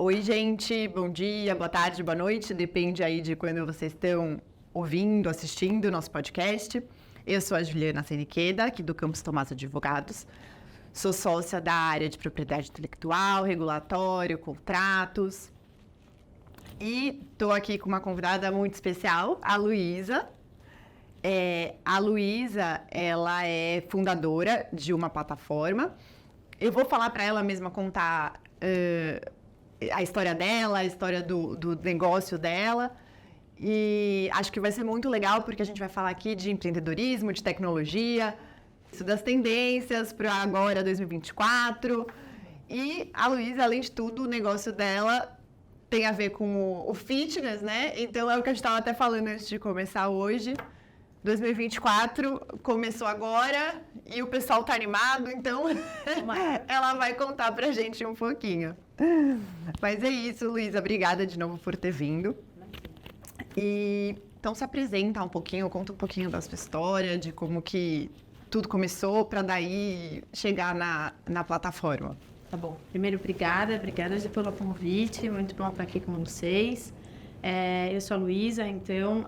Oi, gente, bom dia, boa tarde, boa noite, depende aí de quando vocês estão ouvindo, assistindo o nosso podcast. Eu sou a Juliana Seniqueda, aqui do Campus Tomás Advogados. Sou sócia da área de propriedade intelectual, regulatório, contratos. E estou aqui com uma convidada muito especial, a Luísa. A Luísa, ela é fundadora de uma plataforma. Eu vou falar para ela mesma contar a história dela, a história do negócio dela. E acho que vai ser muito legal, porque a gente vai falar aqui de empreendedorismo, de tecnologia, das tendências para agora, 2024. E a Luísa, além de tudo, o negócio dela tem a ver com o fitness, né? Então, é o que a gente estava até falando antes de começar hoje. 2024 começou agora e o pessoal tá animado, então ela vai contar pra gente um pouquinho. Mas é isso, Luísa, obrigada de novo por ter vindo. E então se apresenta um pouquinho, conta um pouquinho da sua história, de como que tudo começou para daí chegar na plataforma. Tá bom. Primeiro, obrigada pelo convite, muito bom estar aqui com vocês. Eu sou a Luísa, então,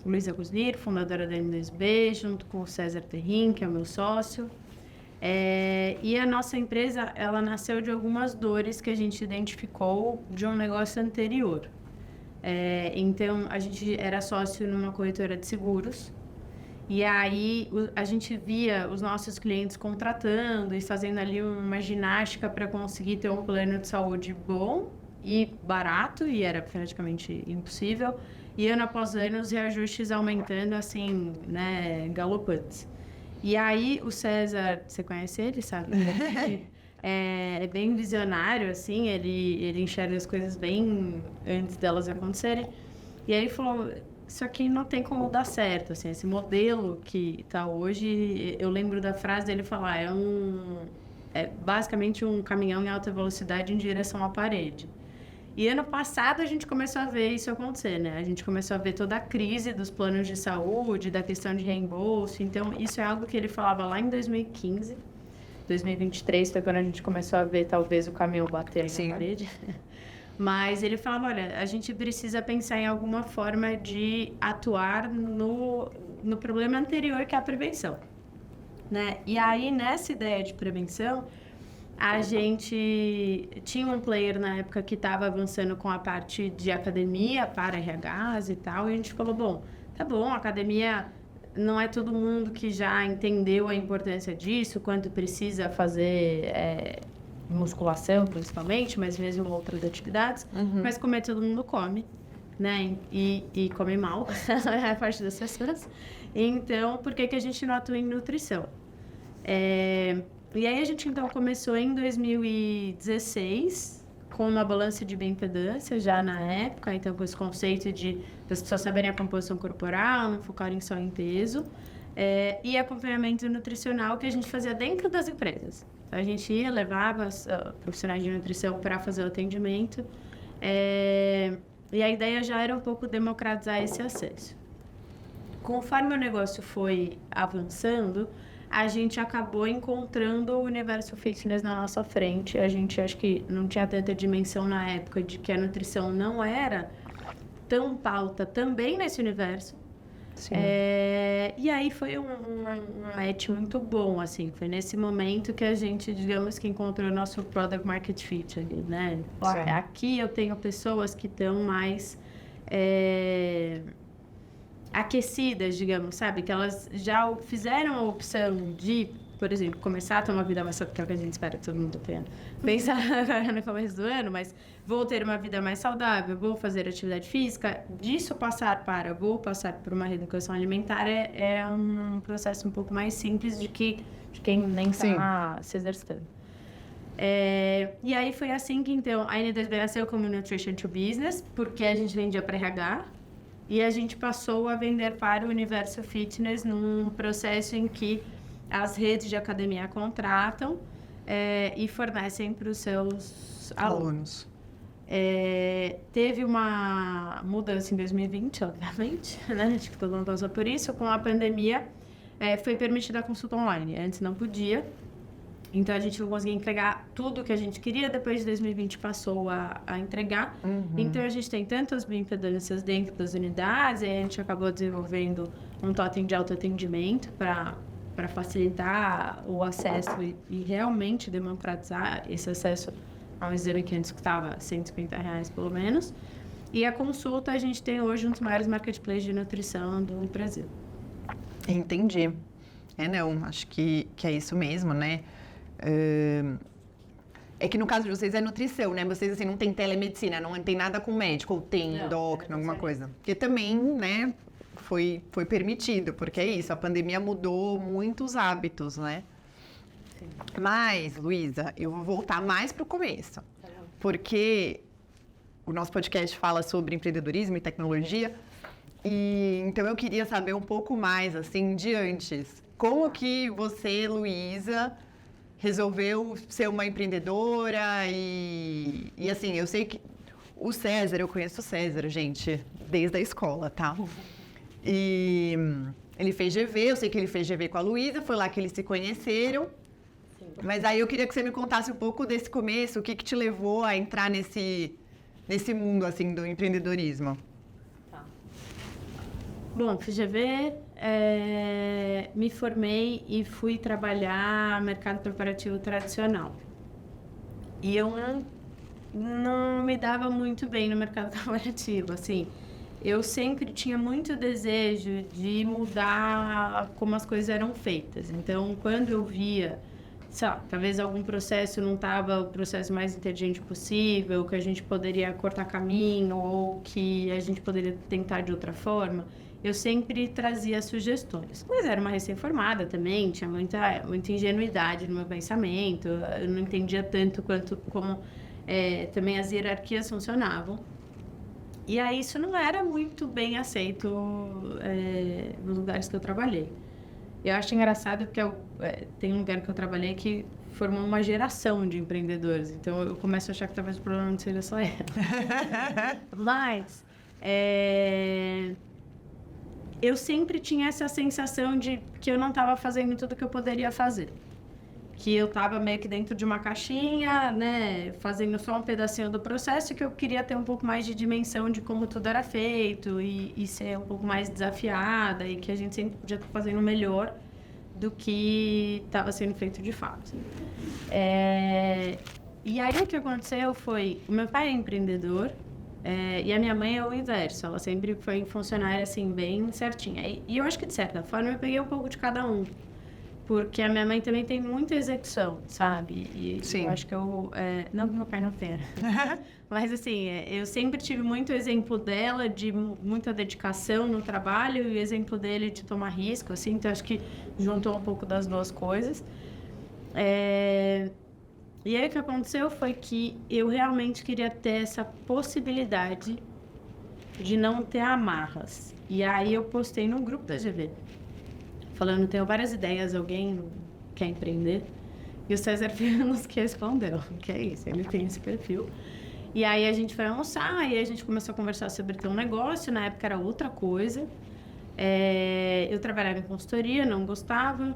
Luísa Gusnir, fundadora da N2B, junto com o César Terrin, que é o meu sócio. E a nossa empresa, ela nasceu de algumas dores que a gente identificou de um negócio anterior. Então, a gente era sócio numa corretora de seguros, e aí a gente via os nossos clientes contratando e fazendo ali uma ginástica para conseguir ter um plano de saúde bom e barato, e era praticamente impossível, e ano após ano os reajustes aumentando, assim, né, galopantes. E aí o César, você conhece ele, sabe? É bem visionário, assim, ele enxerga as coisas bem antes delas acontecerem. E aí ele falou, isso aqui não tem como dar certo, assim, esse modelo que tá hoje, eu lembro da frase dele falar, é basicamente um caminhão em alta velocidade em direção à parede. E ano passado a gente começou a ver isso acontecer, né? A gente começou a ver toda a crise dos planos de saúde, da questão de reembolso. Então, isso é algo que ele falava lá em 2015. 2023 foi quando a gente começou a ver, talvez, o caminhão bater na parede. Mas ele falava, olha, a gente precisa pensar em alguma forma de atuar no problema anterior, que é a prevenção, né? E aí, nessa ideia de prevenção, a gente tinha um player na época que estava avançando com a parte de academia para RHs e tal, e a gente falou, bom, tá bom, academia não é todo mundo que já entendeu a importância disso, quanto precisa fazer musculação, principalmente, mas mesmo outras atividades, mas comer todo mundo come, né, e come mal, é a parte das pessoas. Então, por que a gente não atua em nutrição? E aí a gente, então, começou em 2016 com uma balança de bioimpedância, já na época, então, com esse conceito de as pessoas saberem a composição corporal, não focarem só em peso, e acompanhamento nutricional que a gente fazia dentro das empresas. Então, a gente ia, levava profissionais de nutrição para fazer o atendimento, e a ideia já era um pouco democratizar esse acesso. Conforme o negócio foi avançando, a gente acabou encontrando o universo fitness na nossa frente. A gente acho que não tinha tanta dimensão na época de que a nutrição não era tão pauta também nesse universo. E aí foi um match muito bom, assim. Foi nesse momento que a gente, digamos, que encontrou o nosso product market fit ali, né? Aqui eu tenho pessoas que estão mais aquecidas, digamos, sabe? Que elas já fizeram a opção de, por exemplo, começar a ter uma vida mais saudável, que a gente espera que todo mundo tenha. Pensar agora no começo do ano, mas vou ter uma vida mais saudável, vou fazer atividade física, disso vou passar por uma reeducação alimentar, é um processo um pouco mais simples de quem nem está se exercitando. E aí foi assim que, então, a N2B nasceu como Nutrition to Business, porque a gente vendia para RH, e a gente passou a vender para o universo fitness num processo em que as redes de academia contratam e fornecem para os seus alunos. Teve uma mudança em 2020, obviamente, né? Acho que todo mundo passou por isso. Com a pandemia, foi permitida a consulta online. Antes não podia. Então, a gente não conseguia entregar tudo o que a gente queria. Depois de 2020, passou a entregar. Então, a gente tem tantas bioimpedâncias dentro das unidades. E a gente acabou desenvolvendo um totem de autoatendimento para facilitar o acesso e realmente democratizar esse acesso a um exame que antes custava R$150 pelo menos. E a consulta, a gente tem hoje um dos maiores marketplaces de nutrição do Brasil. Entendi. Não, acho que é isso mesmo, né? É que no caso de vocês é nutrição, né? Vocês, assim, não tem telemedicina, não tem nada com médico, ou tem endócrino, alguma coisa. Porque também, né, foi permitido, porque é isso, a pandemia mudou muitos hábitos, né? Sim. Mas, Luísa, eu vou voltar mais para o começo, porque o nosso podcast fala sobre empreendedorismo e tecnologia, e então eu queria saber um pouco mais, assim, de antes. Como que você, Luísa, resolveu ser uma empreendedora e assim, eu sei que o César, eu conheço o César, gente, desde a escola, tá? E ele fez GV, eu sei que ele fez GV com a Luísa, foi lá que eles se conheceram. Sim. Mas aí eu queria que você me contasse um pouco desse começo, o que te levou a entrar nesse mundo, assim, do empreendedorismo. Tá. Bom, fiz GV, me formei e fui trabalhar no mercado corporativo tradicional. E eu não me dava muito bem no mercado corporativo, assim. Eu sempre tinha muito desejo de mudar como as coisas eram feitas. Então, quando eu via, talvez algum processo não estava o processo mais inteligente possível, que a gente poderia cortar caminho ou que a gente poderia tentar de outra forma, eu sempre trazia sugestões. Mas era uma recém-formada também, tinha muita ingenuidade no meu pensamento, eu não entendia tanto como também as hierarquias funcionavam. E aí isso não era muito bem aceito nos lugares que eu trabalhei. Eu acho engraçado porque tem um lugar que eu trabalhei que formou uma geração de empreendedores. Então eu começo a achar que talvez o problema não seja só ela. Mas eu sempre tinha essa sensação de que eu não estava fazendo tudo que eu poderia fazer. Que eu estava meio que dentro de uma caixinha, né, fazendo só um pedacinho do processo, que eu queria ter um pouco mais de dimensão de como tudo era feito e ser um pouco mais desafiada e que a gente sempre podia estar fazendo melhor do que estava sendo feito de fato. E aí o que aconteceu foi, o meu pai é empreendedor e a minha mãe é o inverso, ela sempre foi funcionária assim, bem certinha. E eu acho que de certa forma eu peguei um pouco de cada um. Porque a minha mãe também tem muita execução, sabe? E Sim. Eu acho que não que meu pai não tenha. Mas, assim, eu sempre tive muito exemplo dela de muita dedicação no trabalho e o exemplo dele de tomar risco, assim. Então, acho que juntou um pouco das duas coisas. E aí, o que aconteceu foi que eu realmente queria ter essa possibilidade de não ter amarras. E aí, eu postei no grupo da GV. Falando, tenho várias ideias, alguém quer empreender? E o César Fianos que respondeu, que é isso, ele tem esse perfil. E aí a gente foi almoçar, e aí a gente começou a conversar sobre ter um negócio, na época era outra coisa. Eu trabalhava em consultoria, não gostava.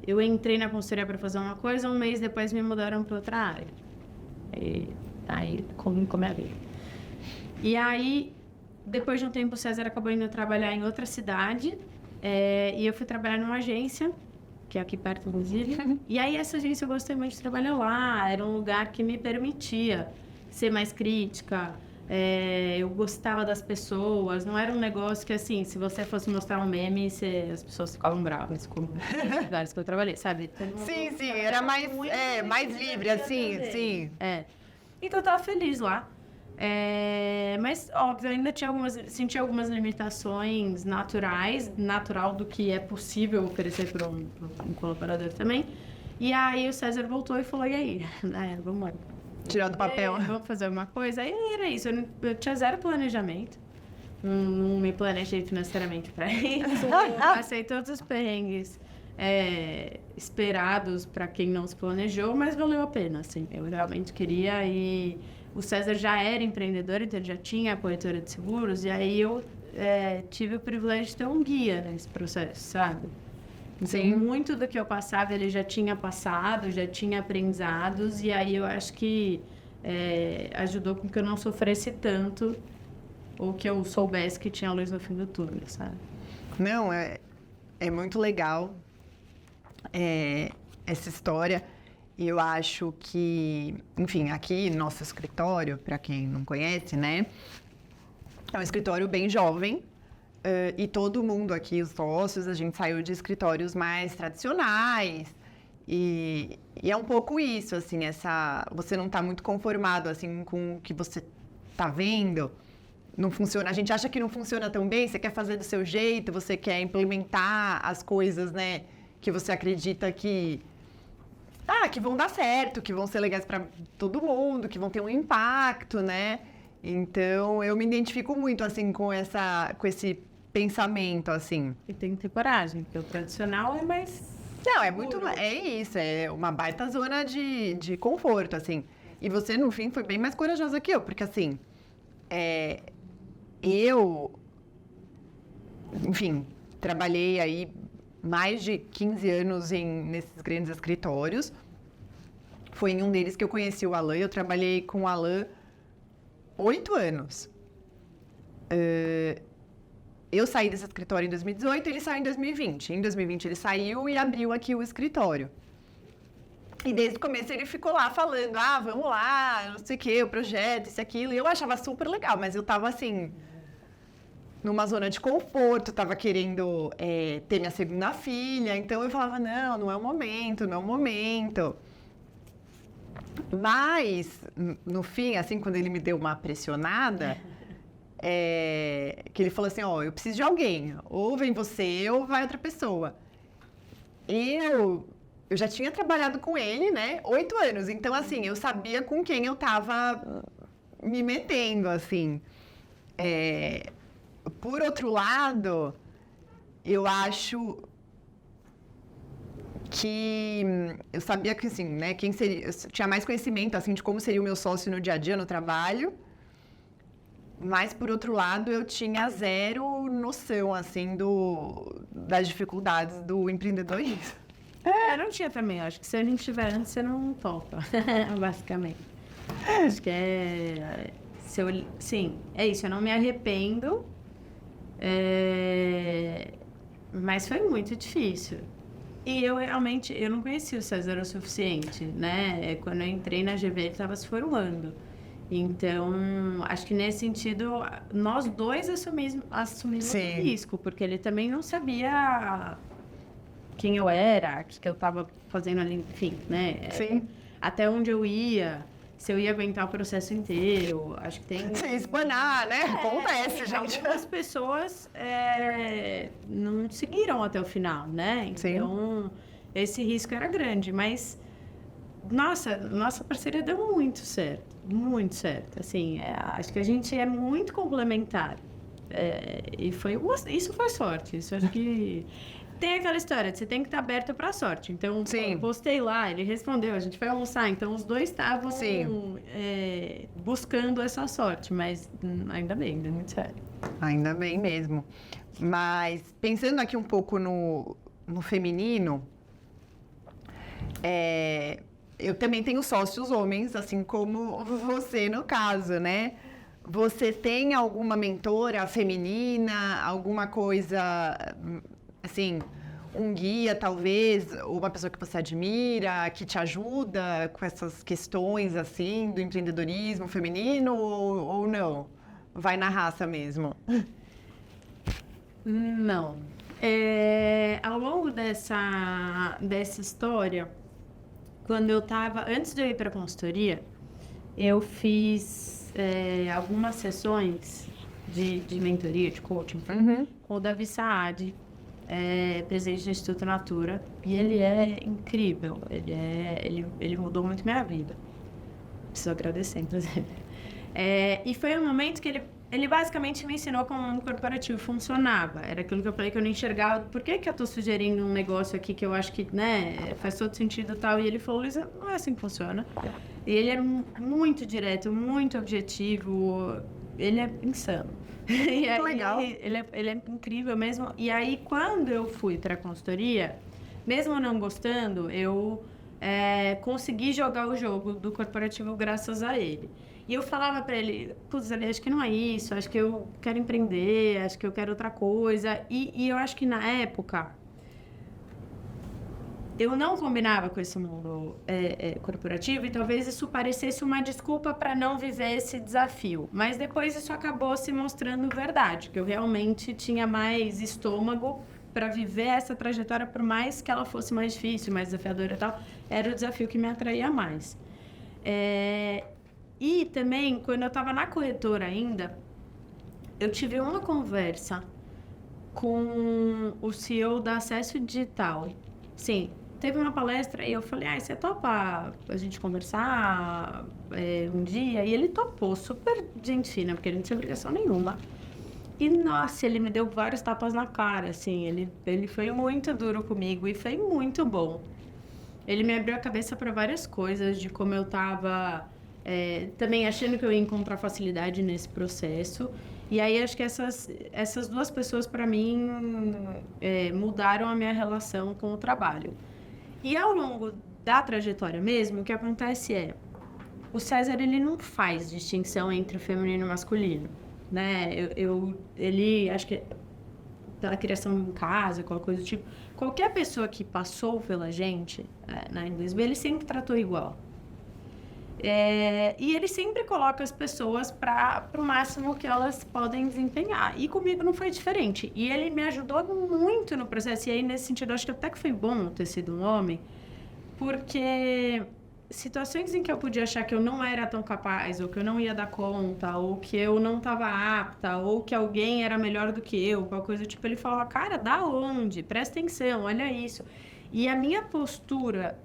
Eu entrei na consultoria para fazer uma coisa, um mês depois me mudaram para outra área. Aí como é a vida. E aí, depois de um tempo, o César acabou indo trabalhar em outra cidade. E eu fui trabalhar numa agência, que é aqui perto, inclusive. E aí, essa agência eu gostei muito de trabalhar lá. Era um lugar que me permitia ser mais crítica. Eu gostava das pessoas. Não era um negócio que, assim, se você fosse mostrar um meme, as pessoas ficavam bravas com os lugares que eu trabalhei, sabe? Sim, era mais livre, assim, sim. Então, eu tava feliz lá. Mas, óbvio, ainda senti algumas limitações natural do que é possível oferecer para um colaborador também. E aí o César voltou e falou, e aí? Vamos embora. Tirar do papel. Vamos fazer alguma coisa? Aí era isso, eu tinha zero planejamento. Não me planejei financeiramente para isso. Passei todos os perrengues esperados para quem não se planejou, mas valeu a pena, assim. Eu realmente queria e... O César já era empreendedor, então ele já tinha a corretora de seguros, e aí eu tive o privilégio de ter um guia nesse processo, sabe? Sim. Muito do que eu passava, ele já tinha passado, já tinha aprendizados, e aí eu acho que ajudou com que eu não sofresse tanto, ou que eu soubesse que tinha luz no fim do túnel, sabe? Não, é muito legal essa história. E eu acho que, enfim, aqui nosso escritório, para quem não conhece, né? É um escritório bem jovem. E todo mundo aqui, os sócios, a gente saiu de escritórios mais tradicionais. E é um pouco isso, assim, você não está muito conformado, assim, com o que você está vendo. Não funciona, a gente acha que não funciona tão bem, você quer fazer do seu jeito, você quer implementar as coisas, né, que você acredita que vão dar certo, que vão ser legais para todo mundo, que vão ter um impacto, né? Então, eu me identifico muito, assim, com esse pensamento, assim. E tem que ter coragem, porque o tradicional é mais... Não, é isso, é uma baita zona de conforto, assim. E você, no fim, foi bem mais corajosa que eu, porque, assim, enfim, trabalhei aí mais de 15 anos nesses grandes escritórios. Foi em um deles que eu conheci o Alan. Eu trabalhei com o Alan 8 anos. Eu saí desse escritório em 2018, ele saiu em 2020. Em 2020 ele saiu e abriu aqui o escritório. E desde o começo ele ficou lá falando, vamos lá, não sei o quê, o projeto, isso e aquilo. E eu achava super legal, mas eu tava assim, numa zona de conforto, tava querendo ter minha segunda filha. Então eu falava, não é o momento, não é o momento. Mas, no fim, assim, quando ele me deu uma pressionada, que ele falou assim, eu preciso de alguém, ou vem você ou vai outra pessoa. Eu já tinha trabalhado com ele, né, 8 anos, então, assim, eu sabia com quem eu tava me metendo, assim. Por outro lado, eu acho que eu sabia que, assim, né, eu tinha mais conhecimento, assim, de como seria o meu sócio no dia a dia, no trabalho. Mas, por outro lado, eu tinha zero noção, assim, das dificuldades do empreendedorismo. não tinha também. Acho que se a gente tiver antes, você não topa, basicamente. Acho que sim, é isso. Eu não me arrependo, mas foi muito difícil. E eu não conhecia o César o suficiente, né? Quando eu entrei na GV, ele estava se formando. Então, acho que nesse sentido, nós dois assumimos o risco, porque ele também não sabia quem eu era, o que eu estava fazendo ali, enfim, né? Sim. Até onde eu ia, se eu ia aguentar o processo inteiro, acho que tem... Se espanar, né? Acontece, gente. Algumas pessoas não seguiram até o final, né? Então, esse risco era grande, mas... Nossa parceria deu muito certo. Muito certo. Assim, acho que a gente é muito complementar. E isso foi sorte. Isso acho que... Tem aquela história de você tem que estar aberto para a sorte. Então, eu postei lá, ele respondeu, a gente foi almoçar. Então, os dois estavam buscando essa sorte. Mas ainda bem, deu muito certo. Ainda bem mesmo. Mas, pensando aqui um pouco no feminino... eu também tenho sócios homens, assim como você no caso, né? Você tem alguma mentora feminina, alguma coisa, assim, um guia talvez, ou uma pessoa que você admira, que te ajuda com essas questões, assim, do empreendedorismo feminino ou não? Vai na raça mesmo? Não. Ao longo dessa história... Quando eu estava... Antes de eu ir para a consultoria, eu fiz algumas sessões de mentoria, de coaching, com o Davi Saad, presidente do Instituto Natura. E ele é incrível. Ele mudou muito minha vida. Preciso agradecer, inclusive. E foi um momento que ele basicamente me ensinou como o mundo corporativo funcionava. Era aquilo que eu falei que eu não enxergava. Por que eu estou sugerindo um negócio aqui que eu acho que, né, faz todo sentido e tal? E ele falou, Luísa, não é assim que funciona. E ele era muito direto, muito objetivo. Ele é insano. Legal. Ele é incrível mesmo. E aí, quando eu fui para a consultoria, mesmo não gostando, eu consegui jogar o jogo do corporativo graças a ele. E eu falava pra ele, putz, Ali, acho que não é isso, acho que eu quero empreender, acho que eu quero outra coisa. E eu acho que na época, eu não combinava com esse mundo corporativo e talvez isso parecesse uma desculpa para não viver esse desafio. Mas depois isso acabou se mostrando verdade, que eu realmente tinha mais estômago para viver essa trajetória, por mais que ela fosse mais difícil, mais desafiadora e tal, era o desafio que me atraía mais. E também, quando eu estava na corretora ainda, eu tive uma conversa com o CEO da Acesso Digital. Sim, teve uma palestra e eu falei, você topa a gente conversar um dia? E ele topou, super gente fina, porque ele não tinha obrigação nenhuma. E, nossa, ele me deu vários tapas na cara, assim, ele foi muito duro comigo e foi muito bom. Ele me abriu a cabeça para várias coisas, de como eu estava também achando que eu ia encontrar facilidade nesse processo. E aí, acho que essas duas pessoas, para mim, mudaram a minha relação com o trabalho. E ao longo da trajetória mesmo, o que acontece o César, ele não faz distinção entre o feminino e o masculino, né? Ele, acho que pela criação em casa, qualquer coisa do tipo, qualquer pessoa que passou pela gente na N2B, ele sempre tratou igual. E ele sempre coloca as pessoas para o máximo que elas podem desempenhar. E comigo não foi diferente. E ele me ajudou muito no processo. E aí, nesse sentido, acho que até que foi bom ter sido um homem, porque situações em que eu podia achar que eu não era tão capaz, ou que eu não ia dar conta, ou que eu não estava apta, ou que alguém era melhor do que eu, qualquer coisa do tipo, ele falava, cara, da onde? Presta atenção, olha isso. E a minha postura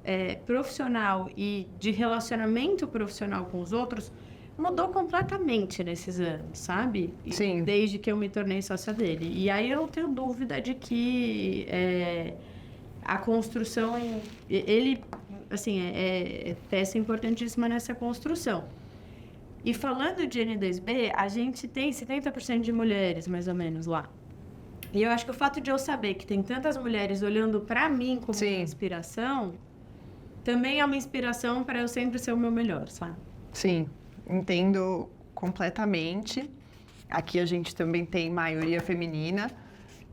profissional e de relacionamento profissional com os outros mudou completamente nesses anos, sabe? Sim. Desde que eu me tornei sócia dele. E aí eu não tenho dúvida de que a construção, ele, assim, é peça importantíssima nessa construção. E falando de N2B, a gente tem 70% de mulheres, mais ou menos, lá. E eu acho que o fato de eu saber que tem tantas mulheres olhando para mim como uma inspiração, também é uma inspiração para eu sempre ser o meu melhor, sabe? Sim, entendo completamente. Aqui a gente também tem maioria feminina.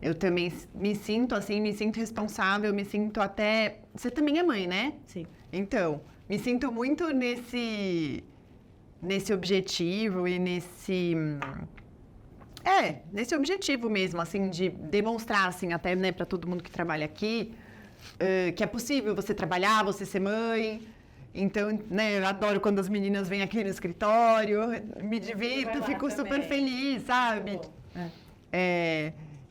Eu também me sinto assim, me sinto responsável, me sinto até... Você também é mãe, né? Sim. Então, me sinto muito nesse objetivo e nesse objetivo mesmo, assim, de demonstrar, assim, até, né, para todo mundo que trabalha aqui, que é possível você trabalhar, você ser mãe. Então, né, eu adoro quando as meninas vêm aqui no escritório, me divirto, fico super feliz, sabe?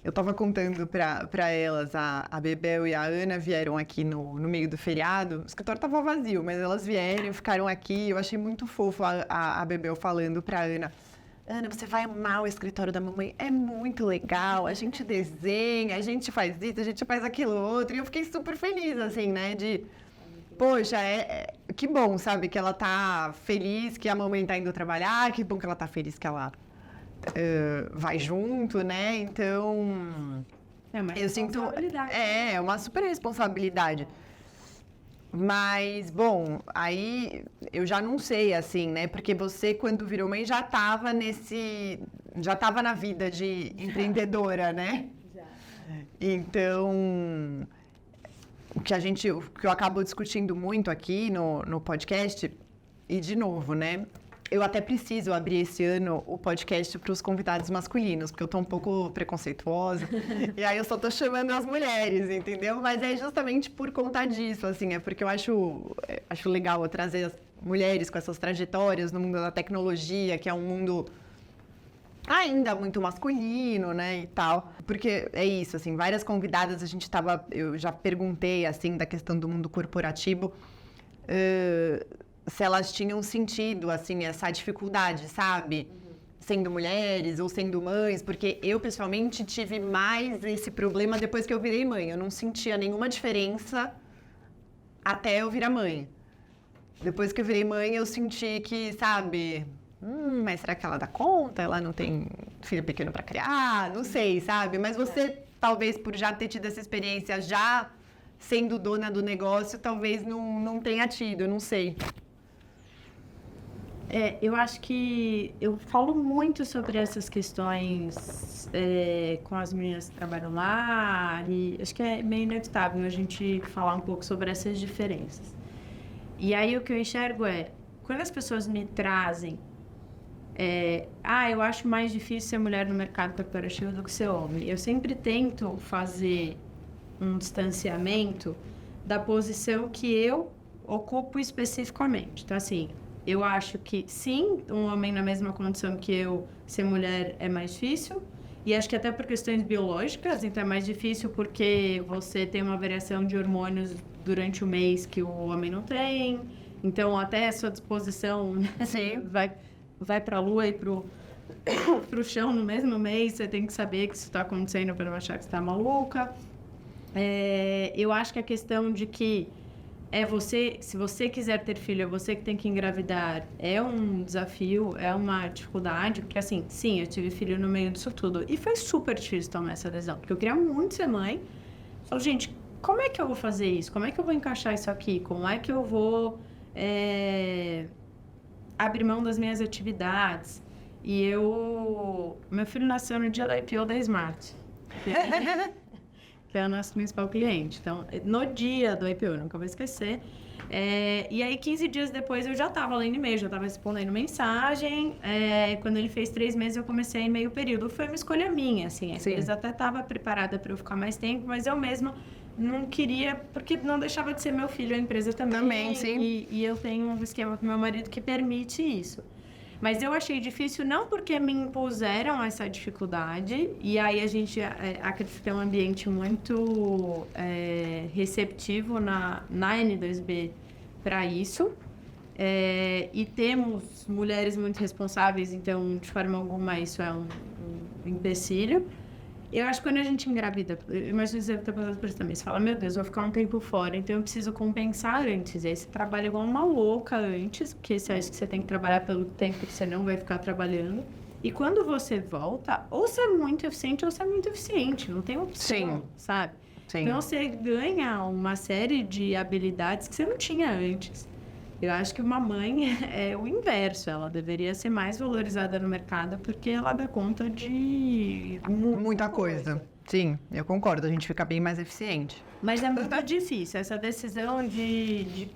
Eu estava contando para elas, a Bebel e a Ana vieram aqui no meio do feriado, o escritório estava vazio, mas elas vieram, ficaram aqui, eu achei muito fofo a Bebel falando para a Ana, você vai amar o escritório da mamãe, é muito legal, a gente desenha, a gente faz isso, a gente faz aquilo outro, e eu fiquei super feliz, assim, né, poxa, que bom, sabe, que ela tá feliz que a mamãe tá indo trabalhar, que bom que ela tá feliz que ela vai junto, né, então... eu sinto... É uma super responsabilidade. Mas, bom, aí eu já não sei, assim, né? Porque você, quando virou mãe, já estava na vida de empreendedora, né? Já. Então, o que eu acabo discutindo muito aqui no podcast, e de novo, né? Eu até preciso abrir esse ano o podcast para os convidados masculinos, porque eu tô um pouco preconceituosa. E aí eu só tô chamando as mulheres, entendeu? Mas é justamente por conta disso, assim, é porque eu acho legal eu trazer as mulheres com essas trajetórias no mundo da tecnologia, que é um mundo ainda muito masculino, né, e tal. Porque é isso, assim, várias convidadas eu já perguntei, assim, da questão do mundo corporativo, se elas tinham sentido, assim, essa dificuldade, sabe? Sendo mulheres ou sendo mães, porque eu, pessoalmente, tive mais esse problema depois que eu virei mãe. Eu não sentia nenhuma diferença até eu virar mãe. Depois que eu virei mãe, eu senti que, sabe... mas será que ela dá conta? Ela não tem filho pequeno para criar? Não sei, sabe? Mas você, talvez, por já ter tido essa experiência, já sendo dona do negócio, talvez não tenha tido, eu não sei. Eu acho que eu falo muito sobre essas questões com as meninas que trabalham lá, e acho que é meio inevitável a gente falar um pouco sobre essas diferenças. E aí o que eu enxergo quando as pessoas me trazem, eu acho mais difícil ser mulher no mercado corporativo do que ser homem. Eu sempre tento fazer um distanciamento da posição que eu ocupo especificamente. Então, assim, eu acho que, sim, um homem na mesma condição que eu, ser mulher é mais difícil. E acho que até por questões biológicas, então é mais difícil porque você tem uma variação de hormônios durante o mês que o homem não tem. Então, até a sua disposição vai para a lua e para o chão no mesmo mês. Você tem que saber que isso está acontecendo para não achar que você está maluca. Eu acho que a questão de que se você quiser ter filho, é você que tem que engravidar, é um desafio, é uma dificuldade, porque assim, sim, eu tive filho no meio disso tudo, e foi super difícil tomar essa decisão, porque eu queria muito ser mãe. Falei, gente, como é que eu vou fazer isso? Como é que eu vou encaixar isso aqui? Como é que eu vou abrir mão das minhas atividades? E meu filho nasceu no dia da IPO da Smart. Que é o nosso principal cliente. Então, no dia do IPO, eu nunca vou esquecer. E aí, 15 dias depois, eu já estava lendo e-mail, já estava respondendo mensagem. Quando ele fez 3 meses, eu comecei em meio período. Foi uma escolha minha, assim. A empresa até estava preparada para eu ficar mais tempo, mas eu mesma não queria, porque não deixava de ser meu filho, a empresa também. Também, sim. E eu tenho um esquema com meu marido que permite isso. Mas eu achei difícil não porque me impuseram essa dificuldade, e aí a gente acredita que é um ambiente muito receptivo na N2B para isso. E temos mulheres muito responsáveis, então, de forma alguma, isso é um empecilho. Eu acho que quando a gente engravida, imagina você ter passado por isso também, você fala, meu Deus, eu vou ficar um tempo fora, então eu preciso compensar antes. E aí você trabalha igual uma louca antes, porque você acha que você tem que trabalhar pelo tempo que você não vai ficar trabalhando. E quando você volta, ou você é muito eficiente ou você é muito eficiente, não tem opção, sabe? Sim. Então você ganha uma série de habilidades que você não tinha antes. Eu acho que uma mãe é o inverso, ela deveria ser mais valorizada no mercado porque ela dá conta de muita coisa. Sim, eu concordo, a gente fica bem mais eficiente. Mas é muito difícil essa decisão de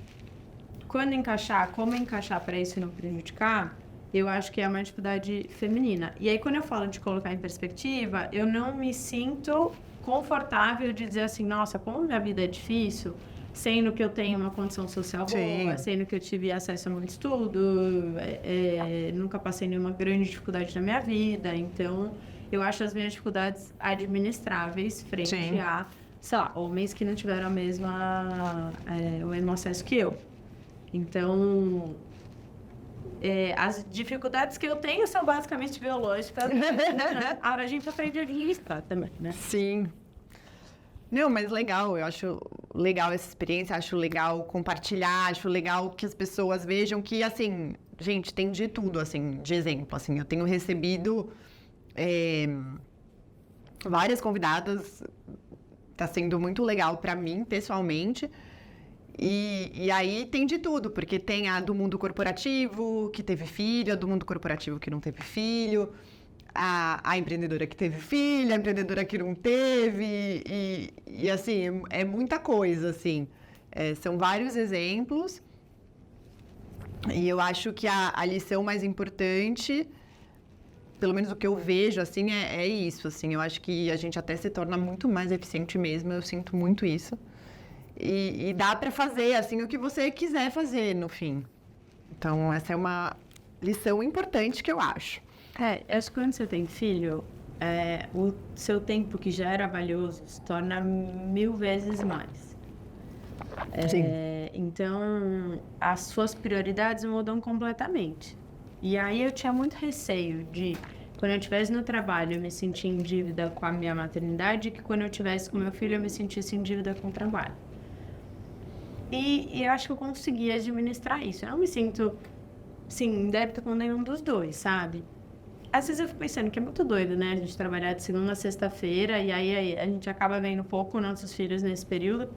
quando encaixar, como encaixar para isso não prejudicar, eu acho que é uma dificuldade feminina. E aí quando eu falo de colocar em perspectiva, eu não me sinto confortável de dizer assim, nossa, como minha vida é difícil, sendo que eu tenho uma condição social boa, sendo que eu tive acesso a muito estudo, nunca passei nenhuma grande dificuldade na minha vida. Então, eu acho as minhas dificuldades administráveis frente a, sei lá, homens que não tiveram o mesmo acesso que eu. Então, as dificuldades que eu tenho são basicamente biológicas. A gente aprende a administrar também, né? Sim. Não, mas legal, eu acho legal essa experiência, acho legal compartilhar, acho legal que as pessoas vejam que, assim, gente, tem de tudo, assim, de exemplo, assim, eu tenho recebido várias convidadas, tá sendo muito legal pra mim, pessoalmente, e aí tem de tudo, porque tem a do mundo corporativo, que teve filho, a do mundo corporativo que não teve filho, a empreendedora que teve filha, a empreendedora que não teve, e assim, é muita coisa, assim. São vários exemplos, e eu acho que a lição mais importante, pelo menos o que eu vejo, assim, é isso, assim. Eu acho que a gente até se torna muito mais eficiente mesmo, eu sinto muito isso. E dá para fazer, assim, o que você quiser fazer, no fim. Então, essa é uma lição importante que eu acho. Acho que quando você tem filho, o seu tempo que já era valioso se torna 1000 vezes mais. Sim. Então, as suas prioridades mudam completamente. E aí eu tinha muito receio de, quando eu estivesse no trabalho, eu me sentir em dívida com a minha maternidade, que quando eu estivesse com meu filho, eu me sentisse em dívida com o trabalho. E eu acho que eu consegui administrar isso. Eu não me sinto, sim, em débito com nenhum dos dois, sabe? Às vezes eu fico pensando que é muito doido, né? A gente trabalhar de segunda a sexta-feira e aí a gente acaba vendo pouco nossos filhos nesse período.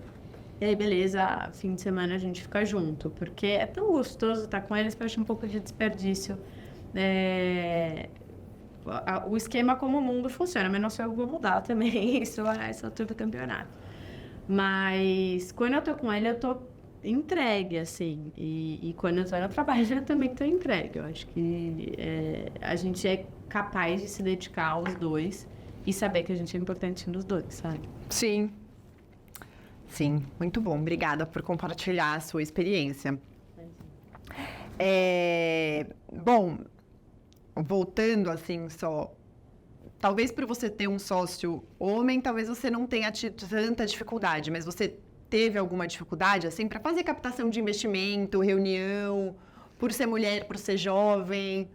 E aí, beleza, fim de semana a gente fica junto, porque é tão gostoso estar com eles que eu acho um pouco de desperdício. O esquema como o mundo funciona, mas não sei, eu vou mudar também isso a essa altura do campeonato. Mas quando eu tô com ele, eu tô entregue, assim. E quando eu tô no trabalho, eu também tô entregue. Eu acho que a gente é capaz de se dedicar aos dois e saber que a gente é importante nos dois, sabe? Sim. Sim, muito bom. Obrigada por compartilhar a sua experiência. Bom, voltando assim só, talvez por você ter um sócio homem, talvez você não tenha tido tanta dificuldade, mas você teve alguma dificuldade assim para fazer captação de investimento, reunião, por ser mulher, por ser jovem?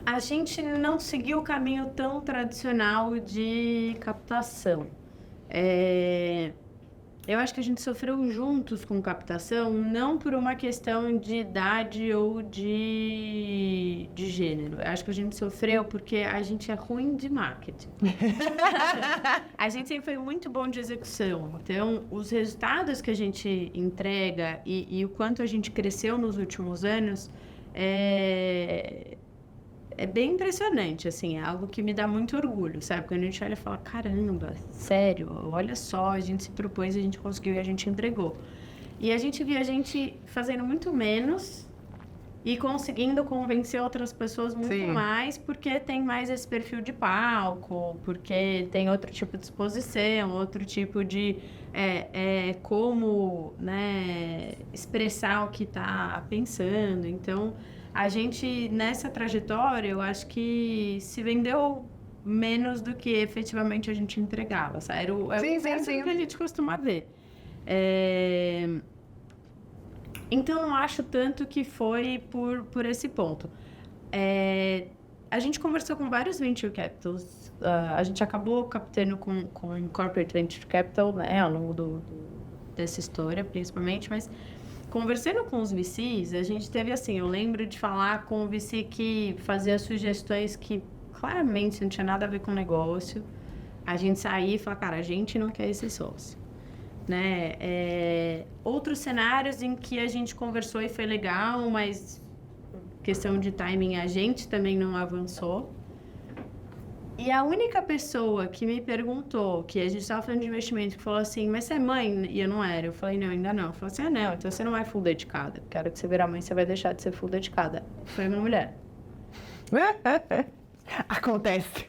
A gente não seguiu o caminho tão tradicional de captação. Eu acho que a gente sofreu juntos com captação, não por uma questão de idade ou de gênero. Eu acho que a gente sofreu porque a gente é ruim de marketing. A gente sempre foi muito bom de execução. Então, os resultados que a gente entrega e o quanto a gente cresceu nos últimos anos é bem impressionante, assim, é algo que me dá muito orgulho, sabe? Quando a gente olha e fala, caramba, sério, olha só, a gente se propôs, a gente conseguiu e a gente entregou. E a gente via a gente fazendo muito menos e conseguindo convencer outras pessoas muito mais, porque tem mais esse perfil de palco, porque tem outro tipo de exposição, outro tipo de como, né, expressar o que está pensando. Então, a gente, nessa trajetória, eu acho que se vendeu menos do que efetivamente a gente entregava, sabe? Era o que a gente costuma ver. Então, não acho tanto que foi por esse ponto. A gente conversou com vários venture capitals. A gente acabou captando com corporate venture capital, né, ao longo dessa história, principalmente, mas conversando com os VCs, a gente teve assim, eu lembro de falar com o VC que fazia sugestões que claramente não tinha nada a ver com o negócio. A gente saía e falava, cara, a gente não quer esse sócio. Né? Outros cenários em que a gente conversou e foi legal, mas questão de timing a gente também não avançou. E a única pessoa que me perguntou, que a gente estava falando de investimento, que falou assim, mas você é mãe? E eu não era. Eu falei, não, ainda não. Eu falei assim, não, então você não é full dedicada. Quero que você virar mãe, você vai deixar de ser full dedicada. Foi minha mulher. Acontece.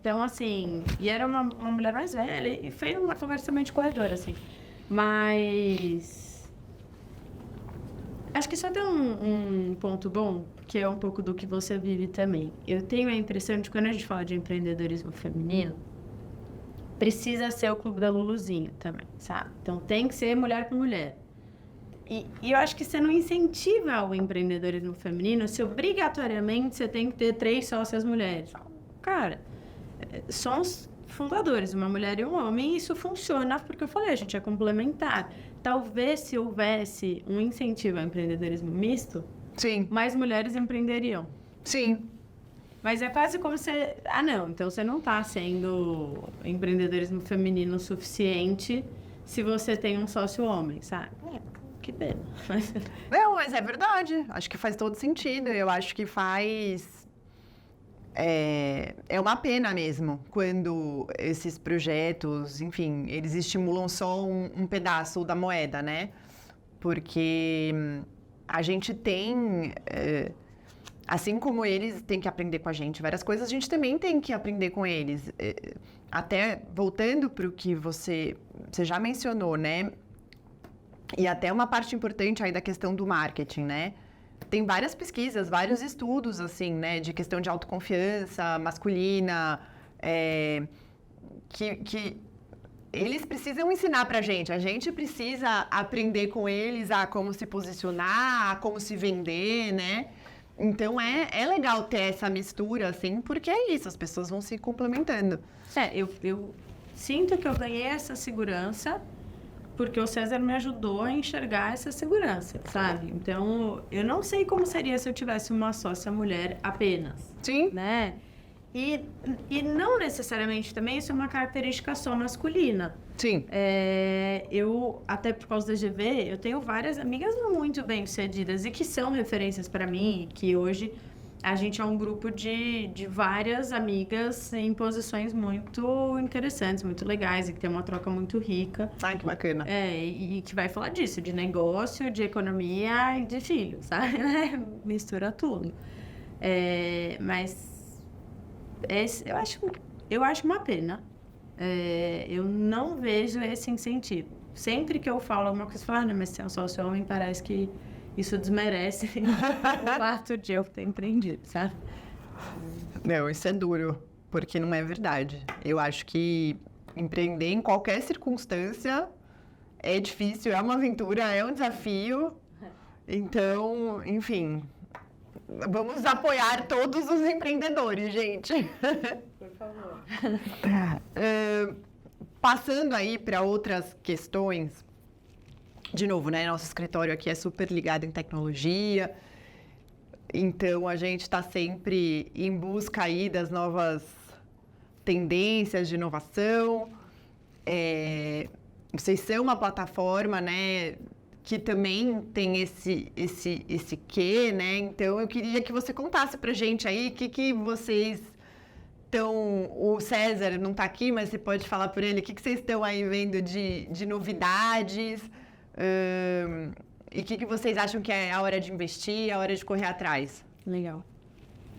Então, assim, e era uma mulher mais velha, e foi uma conversa meio de corredor, assim. Mas acho que só tem um ponto bom, que é um pouco do que você vive também. Eu tenho a impressão de que quando a gente fala de empreendedorismo feminino, precisa ser o clube da Luluzinha também, sabe? Então tem que ser mulher com mulher. E eu acho que você não incentiva o empreendedorismo feminino se obrigatoriamente você tem que ter 3 sócias mulheres. Cara, somos fundadores, uma mulher e um homem, e isso funciona porque eu falei, a gente é complementar. Talvez se houvesse um incentivo ao empreendedorismo misto, Sim. mais mulheres empreenderiam. Sim. Mas é quase como se... Ah, não, então você não está sendo empreendedorismo feminino o suficiente se você tem um sócio homem, sabe? Que pena. Não, mas é verdade. Acho que faz todo sentido. Eu acho que faz... É uma pena mesmo quando esses projetos, enfim, eles estimulam só um pedaço da moeda, né? Porque a gente tem, assim como eles têm que aprender com a gente várias coisas, a gente também tem que aprender com eles. Até voltando para o que você já mencionou, né? E até uma parte importante aí da questão do marketing, né? Tem várias pesquisas, vários estudos, assim, né? De questão de autoconfiança masculina, que eles precisam ensinar pra gente. A gente precisa aprender com eles a como se posicionar, a como se vender, né? Então, é legal ter essa mistura, assim, porque é isso, as pessoas vão se complementando. Eu sinto que eu ganhei essa segurança porque o César me ajudou a enxergar essa segurança, sabe? Então, eu não sei como seria se eu tivesse uma sócia mulher apenas. Sim. Né? E não necessariamente também isso é uma característica só masculina. Sim. Eu, até por causa da GV, eu tenho várias amigas muito bem-sucedidas e que são referências para mim, que hoje a gente é um grupo de várias amigas em posições muito interessantes, muito legais, e que tem uma troca muito rica. Ai, que bacana. E que vai falar disso, de negócio, de economia e de filhos, sabe? Mistura tudo. Mas eu acho uma pena. Eu não vejo esse incentivo. Sempre que eu falo alguma coisa, eu falo, não, mas se eu sou seu homem, parece que isso desmerece o fato de eu ter empreendido, sabe? Não, isso é duro, porque não é verdade. Eu acho que empreender em qualquer circunstância é difícil, é uma aventura, é um desafio. Então, enfim, vamos apoiar todos os empreendedores, gente. Por favor. Passando aí para outras questões, de novo, né? Nosso escritório aqui é super ligado em tecnologia, então a gente está sempre em busca aí das novas tendências de inovação. Vocês são uma plataforma, né? Que também tem esse quê, né? Então, eu queria que você contasse pra gente aí o que vocês estão... O César não está aqui, mas você pode falar por ele. O que vocês estão aí vendo de novidades? E o que vocês acham que é a hora de investir, a hora de correr atrás? Legal.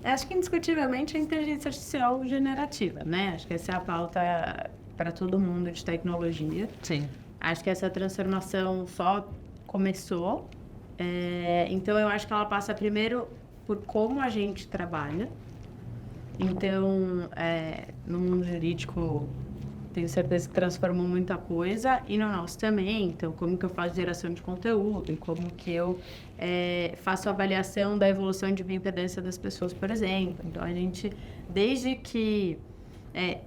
Acho que, indiscutivelmente, a inteligência artificial generativa, né? Acho que essa é a pauta para todo mundo de tecnologia. Sim. Acho que essa transformação só começou. Então, eu acho que ela passa primeiro por como a gente trabalha. Então, no mundo jurídico, tenho certeza que transformou muita coisa. E no nosso também. Então, como que eu faço geração de conteúdo? E como que eu faço avaliação da evolução de bioimpedância das pessoas, por exemplo. Então, a gente, desde que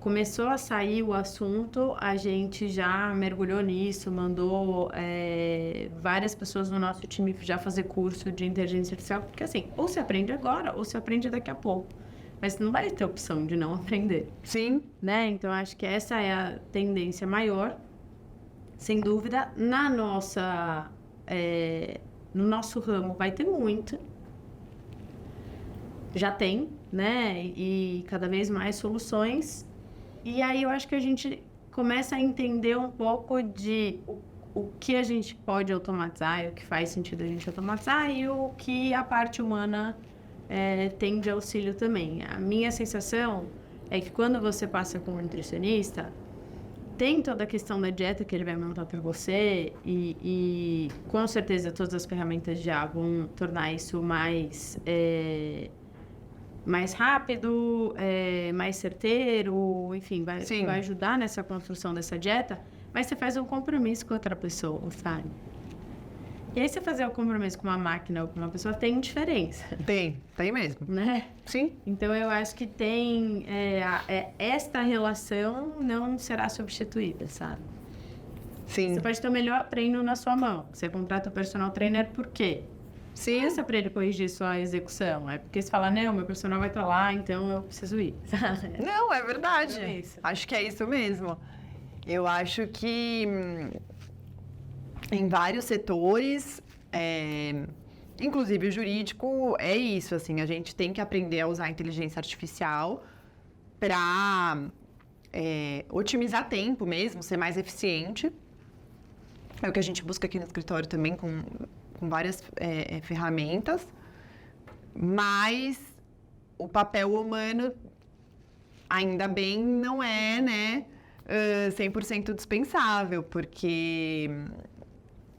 começou a sair o assunto, a gente já mergulhou nisso, mandou várias pessoas no nosso time já fazer curso de inteligência artificial, porque assim, ou se aprende agora, ou se aprende daqui a pouco. Mas não vai ter opção de não aprender. Sim. Né? Então, acho que essa é a tendência maior, sem dúvida. No nosso ramo vai ter muito. Já tem, né? E cada vez mais soluções. E aí eu acho que a gente começa a entender um pouco de o que a gente pode automatizar, o que faz sentido a gente automatizar e o que a parte humana tem de auxílio também. A minha sensação é que quando você passa com um nutricionista, tem toda a questão da dieta que ele vai montar para você e com certeza todas as ferramentas já vão tornar isso mais rápido, mais certeiro, enfim, vai ajudar nessa construção dessa dieta, mas você faz um compromisso com outra pessoa, sabe? E aí você fazer um compromisso com uma máquina ou com uma pessoa tem diferença. Tem mesmo. Né? Sim. Então, eu acho que tem... esta relação não será substituída, sabe? Sim. Você pode ter o melhor treino na sua mão. Você contrata o personal trainer por quê? Sim. Não é para ele corrigir sua execução. É porque você fala, não, meu personal vai estar lá, então eu preciso ir. Não, é verdade. É isso. Acho que é isso mesmo. Eu acho que em vários setores, inclusive o jurídico, é isso, assim, a gente tem que aprender a usar a inteligência artificial para otimizar tempo mesmo, ser mais eficiente. É o que a gente busca aqui no escritório também com várias ferramentas, mas o papel humano, ainda bem, não é, né, 100% dispensável, porque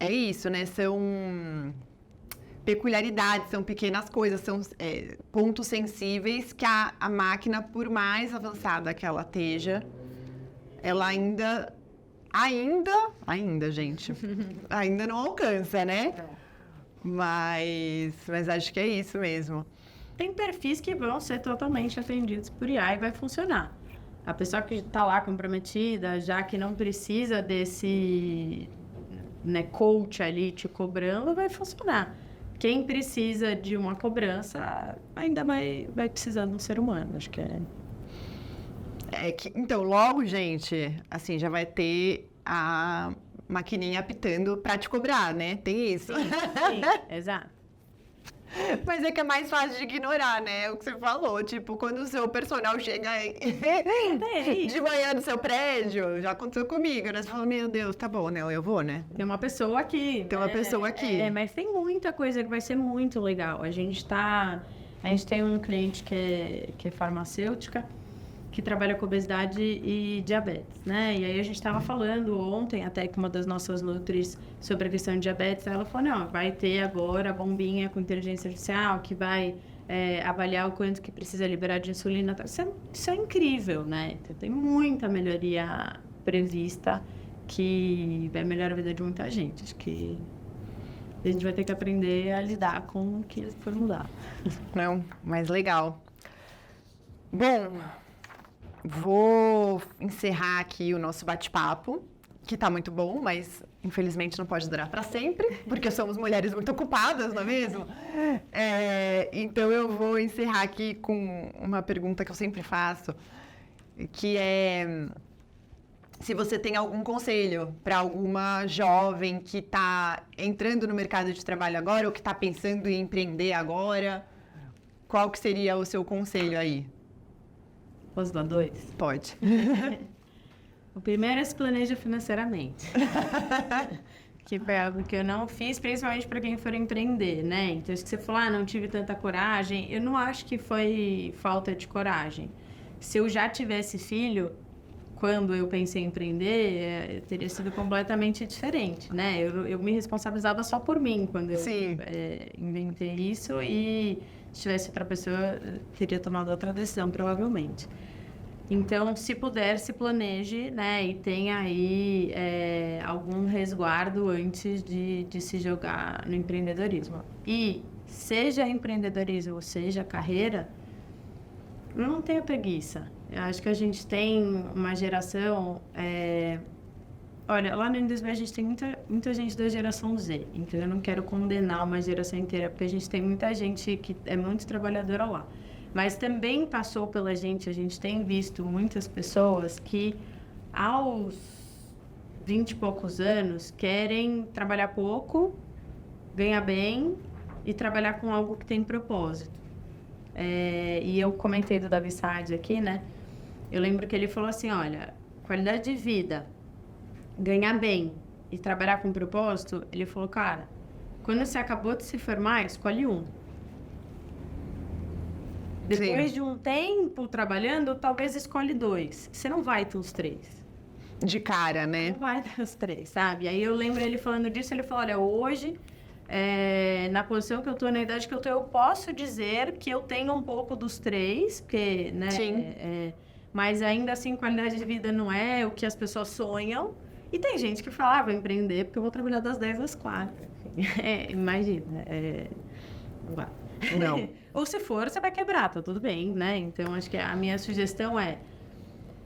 é isso, né, são peculiaridades, são pequenas coisas, são pontos sensíveis que a máquina, por mais avançada que ela esteja, ela ainda, gente, ainda não alcança, né? Mas acho que é isso mesmo. Tem perfis que vão ser totalmente atendidos por IA e vai funcionar. A pessoa que está lá comprometida, já que não precisa desse coach ali te cobrando, vai funcionar. Quem precisa de uma cobrança ainda vai precisar de um ser humano. Acho que Então, logo, gente, assim, já vai ter a maquininha apitando pra te cobrar, né? Tem isso. Sim, exato. Mas é que é mais fácil de ignorar, né? O que você falou, tipo, quando o seu personal chega de manhã no seu prédio, já aconteceu comigo, né? Você fala, meu Deus, tá bom, né? Eu vou, né? Tem uma pessoa aqui. Tem uma pessoa aqui. Mas tem muita coisa que vai ser muito legal. A gente tem um cliente que é farmacêutica, que trabalha com obesidade e diabetes, né? E aí a gente estava falando ontem, até com uma das nossas nutris, sobre a questão de diabetes. Ela falou, não, vai ter agora a bombinha com inteligência artificial, que vai avaliar o quanto que precisa liberar de insulina. Isso é incrível, né? Então, tem muita melhoria prevista que vai melhorar a vida de muita gente. Acho que a gente vai ter que aprender a lidar com o que for mudar. Não, mas legal. Bom, vou encerrar aqui o nosso bate-papo, que tá muito bom, mas infelizmente não pode durar para sempre, porque somos mulheres muito ocupadas, não é mesmo? Então eu vou encerrar aqui com uma pergunta que eu sempre faço, que é se você tem algum conselho para alguma jovem que está entrando no mercado de trabalho agora ou que está pensando em empreender agora, qual que seria o seu conselho aí? Posso dar 2? Pode. O primeiro é se planeja financeiramente. Que foi algo que eu não fiz, principalmente para quem for empreender, né? Então, isso que você falou, não tive tanta coragem. Eu não acho que foi falta de coragem. Se eu já tivesse filho, quando eu pensei em empreender, teria sido completamente diferente, né? Eu me responsabilizava só por mim quando eu inventei isso e se tivesse outra pessoa, teria tomado outra decisão, provavelmente. Então, se puder, se planeje, né? E tenha aí algum resguardo antes de se jogar no empreendedorismo. E seja empreendedorismo ou seja carreira, não tenha preguiça. Eu acho que a gente tem uma geração... Olha, lá no Indusb a gente tem muita gente da geração Z. Então, eu não quero condenar uma geração inteira, porque a gente tem muita gente que é muito trabalhadora lá. Mas também passou pela gente, a gente tem visto muitas pessoas que aos 20 e poucos anos querem trabalhar pouco, ganhar bem e trabalhar com algo que tem propósito. E eu comentei do Davi Saad aqui, né? Eu lembro que ele falou assim, olha, qualidade de vida, ganhar bem e trabalhar com propósito, ele falou, cara, quando você acabou de se formar, escolhe um. Depois de um tempo trabalhando, talvez escolhe 2. Você não vai ter os 3. De cara, né? Não vai ter os 3, sabe? Aí eu lembro ele falando disso, ele falou, olha, hoje, na posição que eu tô, na idade que eu tô, eu posso dizer que eu tenho um pouco dos 3, porque, né? Sim. Mas ainda assim, qualidade de vida não é o que as pessoas sonham. E tem gente que fala, vou empreender porque eu vou trabalhar das 10 às 4. Imagina, não vai. Não. Ou se for, você vai quebrar, tá tudo bem, né? Então, acho que a minha sugestão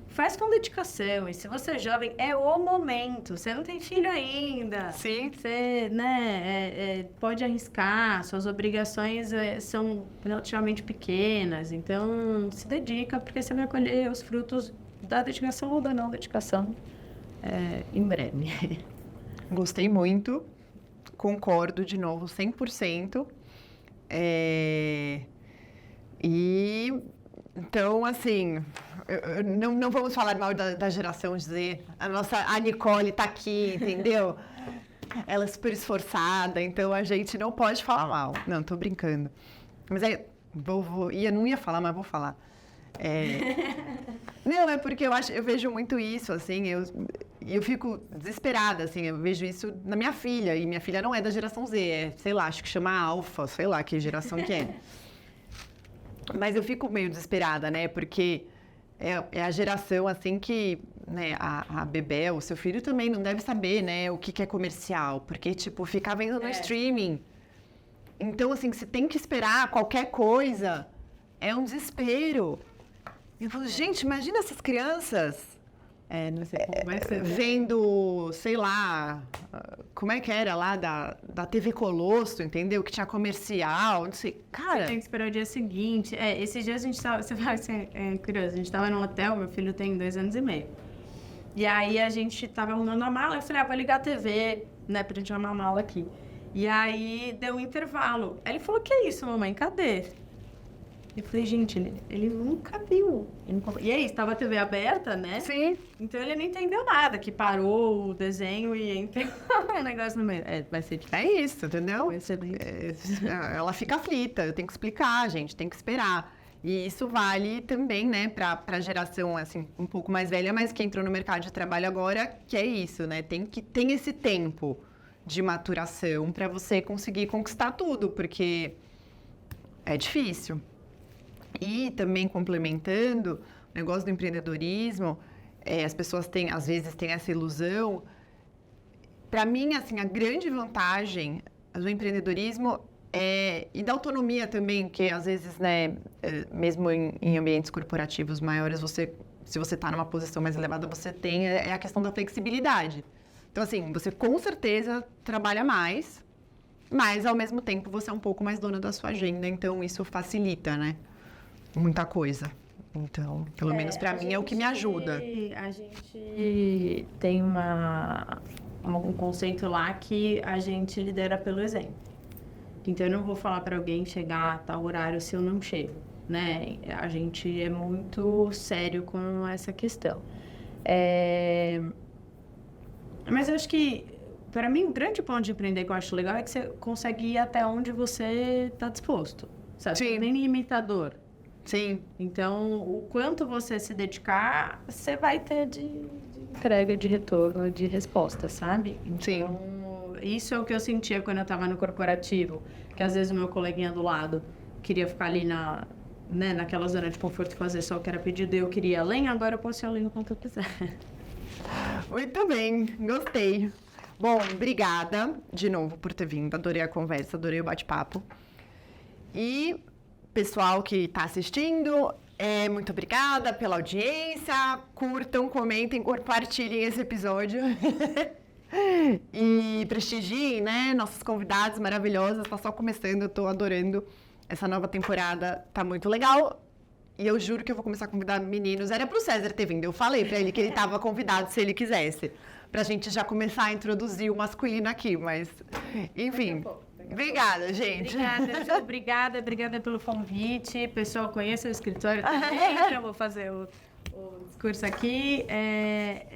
faz com dedicação. E se você é jovem, é o momento. Você não tem filho ainda. Sim. Você, né, pode arriscar. Suas obrigações são relativamente pequenas. Então, se dedica, porque você vai colher os frutos da dedicação ou da não dedicação em breve. Gostei muito. Concordo de novo, 100%. Então, assim, não vamos falar mal da geração Z. A Nicole tá aqui, entendeu? Ela é super esforçada, então a gente não pode falar mal. Não, tô brincando. Mas eu não ia falar, mas vou falar. Não, é porque eu vejo muito isso, assim, eu fico desesperada, assim, eu vejo isso na minha filha, e minha filha não é da geração Z, sei lá, acho que chama Alfa, sei lá que geração que é. Mas eu fico meio desesperada, né, porque é a geração, assim, que, né, a Bebel, o seu filho também não deve saber, né, o que é comercial, porque, tipo, ficar vendo no streaming. Então, assim, você tem que esperar qualquer coisa, é um desespero. Eu falo, gente, imagina essas crianças, Não sei como vai ser. Vendo, sei lá, como é que era lá da TV Colosso, entendeu? Que tinha comercial, não sei. Cara, Você tem que esperar o dia seguinte. Esses dias a gente tava... Você vai ser curioso. A gente tava num hotel, meu filho tem 2 anos e meio. E aí a gente tava arrumando a mala. Eu falei, vou ligar a TV, né? Pra gente arrumar a mala aqui. E aí deu um intervalo. Aí ele falou, que isso, mamãe? Cadê? Eu falei, gente, ele nunca viu. E aí, estava a TV aberta, né? sim. Então ele não entendeu nada, que parou o desenho e entrou um negócio no meio. Vai ser difícil. É isso, entendeu? Vai ser bem... Ela fica aflita, eu tenho que explicar, gente, tem que esperar. E isso vale também, né, para a geração, assim, um pouco mais velha, mas que entrou no mercado de trabalho agora, que é isso, né? Tem esse tempo de maturação para você conseguir conquistar tudo, porque é difícil. E também complementando, o negócio do empreendedorismo, as pessoas às vezes têm essa ilusão. Para mim, assim, a grande vantagem do empreendedorismo e da autonomia também, que às vezes, né, mesmo em ambientes corporativos maiores, se você está numa posição mais elevada, você tem a questão da flexibilidade. Então, assim, você com certeza trabalha mais, mas ao mesmo tempo você é um pouco mais dona da sua agenda, então isso facilita, né? Muita coisa. Então, pelo menos para mim é o que me ajuda. A gente tem um conceito lá que a gente lidera pelo exemplo. Então, eu não vou falar para alguém chegar a tal horário se eu não chego, né? A gente é muito sério com essa questão. Mas eu acho que, para mim, o grande ponto de empreender que eu acho legal é que você consegue ir até onde você está disposto, sabe? Sim. Nem limitador. Sim. Então, o quanto você se dedicar, você vai ter de entrega, de retorno, de resposta, sabe? Então, Sim. Isso é o que eu sentia quando eu estava no corporativo, que às vezes o meu coleguinha do lado queria ficar ali naquela zona de conforto e fazer só o que era pedido, e eu queria além, agora eu posso ir além o quanto eu quiser. Muito bem, gostei. Bom, obrigada de novo por ter vindo, adorei a conversa, adorei o bate-papo. E pessoal que está assistindo, muito obrigada pela audiência. Curtam, comentem, compartilhem esse episódio. E prestigiem, né? Nossos convidados maravilhosos. Está só começando, eu estou adorando. Essa nova temporada tá muito legal. E eu juro que eu vou começar a convidar meninos. Era pro César ter vindo. Eu falei para ele que ele estava convidado se ele quisesse. Pra gente já começar a introduzir o masculino aqui, mas... Enfim... Obrigada, gente. Obrigada pelo convite. Pessoal, conheça o escritório também, então eu vou fazer o discurso aqui.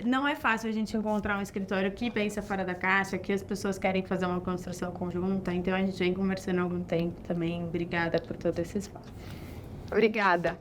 Não é fácil a gente encontrar um escritório que pensa fora da caixa, que as pessoas querem fazer uma construção conjunta, então a gente vem conversando há algum tempo também. Obrigada por todo esse espaço. Obrigada.